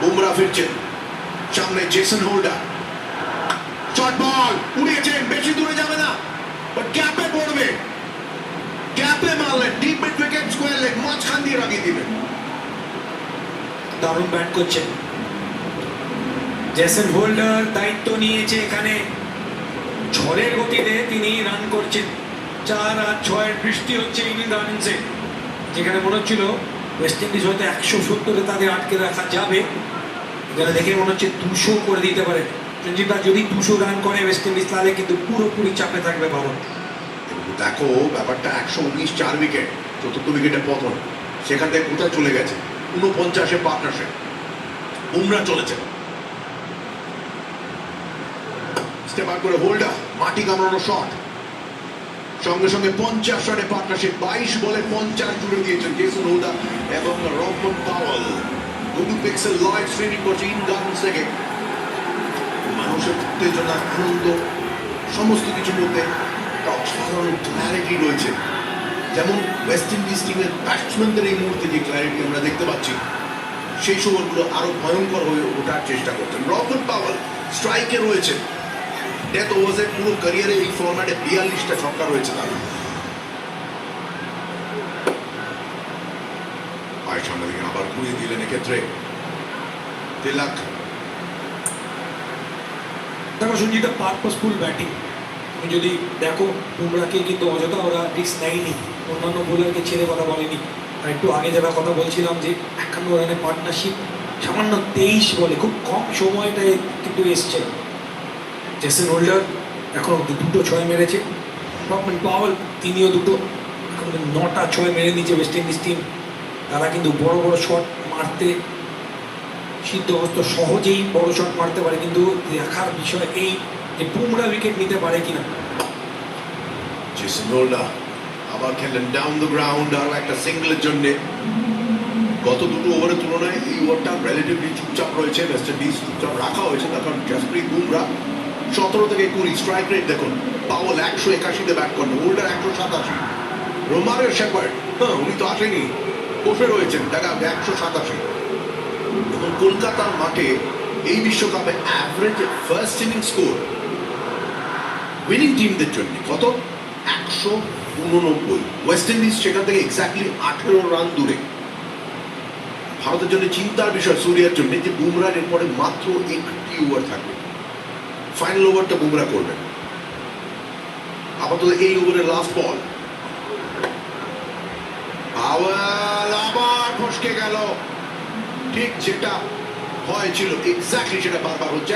বুমরা ফিরছেন, সামনে Jason holder, short ball উড়িয়েছেন, বেশি দূরে যাবে না, বাট গ্যাপে পড়বে, গ্যাপে মারলেন, deep mid wicket, square leg, মাঝখান দিয়ে লাগিয়ে দিবেন। দারুণ ব্যাট করছেন জেসন হোল্ডার, দায়িত্ব নিয়েছে এখানে, ঝড়ের গতিতে তিনি রান করছেন। 4 আর 6 বৃষ্টি হচ্ছে ইডেন গার্ডেন্সে, যেখানে মনে হচ্ছিল ওয়েস্ট ইন্ডিজ হয়তো 170-এ তাদের আটকে রাখা যাবে, এখানে দেখে মনে হচ্ছে 200 করে দিতে পারে সঞ্জীবদা। যদি 200 রান করে ওয়েস্ট ইন্ডিজ তাহলে কিন্তু পুরোপুরি চাপে থাকবে ভারত। দেখো ব্যাপারটা 119 4 উইকেট, চতুর্থ উইকেটে পতন, সেখান থেকে কোথায় চলে গেছে 49-এ পার্টনারশিপ। বুমরা চলেছে, স্টেপ আউট করে হোল্ডার, মাটি কামড়ানো শট, সঙ্গে সঙ্গে 50 রানে পার্টনারশিপ, 22 বলে 50 জুড়ে দিয়েছেন জেসন হোল্ডার এবং Rahman Powell. Google pixel live streaming করছে ইডেন গার্ডেন্স থেকে। মানুষের উত্তেজনা, আনন্দ, সমস্ত কিছুর মধ্যে অসাধারণ ক্ল্যারিটি রয়েছে, যেমন ওয়েস্ট ইন্ডিজ টিমের ব্যাটসম্যানদের এই মুহূর্তে যে ক্ল্যারিটি আমরা দেখতে পাচ্ছি, সেই সময়গুলো আরো ভয়ঙ্কর হয়ে ওঠার চেষ্টা করছেন। রহমান পাওয়েল স্ট্রাইকে রয়েছে, ডেথ ওভার্সের পুরো ক্যারিয়ারে এই ফরম্যাটে 42টা ছক্কা রয়েছে তার। পায়ের সামনে দিকে আবার ঘুরিয়ে দিলেন এক্ষেত্রে তিলক। দেখো সঞ্জিতা, পারপাসফুল ব্যাটিং। তুমি যদি দেখো বুমরাকে কিন্তু অযথা ওরা রিস্ক নেয়নি, অন্যান্য বোলারকে ছেড়ে কথা বলেনি। আর একটু আগে যারা কথা বলছিলাম যে 51 রানের পার্টনারশিপ, সামান্য 23 বলে খুব কম সময়টায় কিন্তু এসছে। জেসন হোল্ডার এখন অব্দি 2টো 6 মেরেছে, রহমান পাওয়েল তিনিও 2টো, এখন 9টা 6 মেরে নিয়েছে ওয়েস্ট ইন্ডিজ টিম। তারা কিন্তু বড় বড় শট মারতে সিদ্ধহস্ত, সহজেই বড় শট মারতে পারে, কিন্তু দেখার বিষয় এই যে বুমরা উইকেট নিতে পারে কিনা। জেসন হোল্ডার আবার খেললেন ডাউন দ্য গ্রাউন্ড, আর একটা সিঙ্গলের জন্য। গত দুটো ওভারের তুলনায় এই ওভারটা রিলেটিভলি চুপচাপ রয়েছে, ওয়েস্ট ইন্ডিজ চুপচাপ রাখা হয়েছে, তখন জাসপ্রীত বুমরা 17 থেকে 20 স্ট্রাইক রেট দেখুন। পাওয়েল 181-তে ব্যাট করেন, হোল্ডার 187, রোমারের শেপার্ড উনি তো আসেনি, বসে রয়েছেন, দেখা 187। এবং কলকাতার মাঠে এই বিশ্বকাপে average first innings score winning টিমদের জন্য কত? 189। ওয়েস্ট ইন্ডিজ সেখান থেকে এক্স্যাক্টলি 18 রান দূরে। ভারতের জন্য চিন্তার বিষয়, সূর্যার জন্য, যে বুমরার এরপরে মাত্র 1টি ওভার থাকবে, ফাইনাল ওভারটা বুমরা করবেন। আপাতত এই ওভারের লাস্ট বল, আবার ফসকে গেল, ঠিক যেটা হয়েছিল এক্স্যাক্টলি সেটা বারবার হচ্ছে।